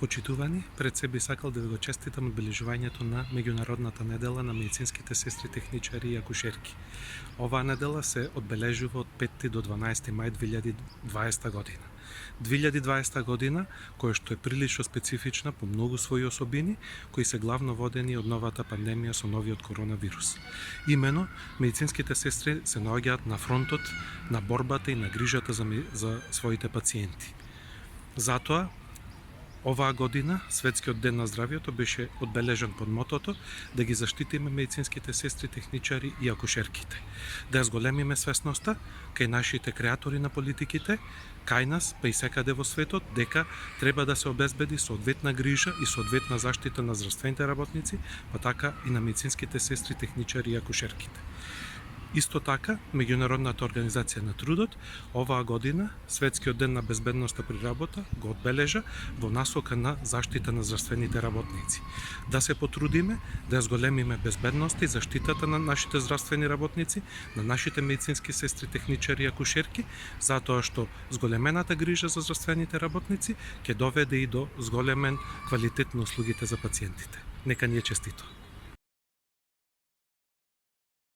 Почитувани, пред се би сакал да ви го честитам одбележувањето на меѓународната недела на медицинските сестри, техничари и акушерки. Оваа недела се одбележува од 5 до 12 мај 2020 година. 2020 година, која што е прилично специфична по многу своји особини, кои се главно водени од новата пандемија со новиот коронавирус. Имено, медицинските сестри се наоѓаат на фронтот на борбата и на грижата за своите пациенти. Затоа, оваа година, Светскиот ден на здравието беше одбележен под мотото да ги заштитиме медицинските сестри, техничари и акушерките. Да ја зголемиме свесноста кај нашите креатори на политиките, кај нас, па и секаде во светот, дека треба да се обезбеди соодветна грижа и соодветна заштита на здравствените работници, па така и на медицинските сестри, техничари и акушерките. Исто така, Меѓународната организација на трудот оваа година, Светскиот ден на безбедноста при работа, го одбележа во насока на заштита на здравствените работници. Да се потрудиме да ја зголемиме безбедноста и заштитата на нашите здравствени работници, на нашите медицински сестри, техничари и акушерки, затоа што зголемената грижа за здравствените работници ќе доведе и до зголемен квалитет на услугите за пациентите. Нека ни е честито.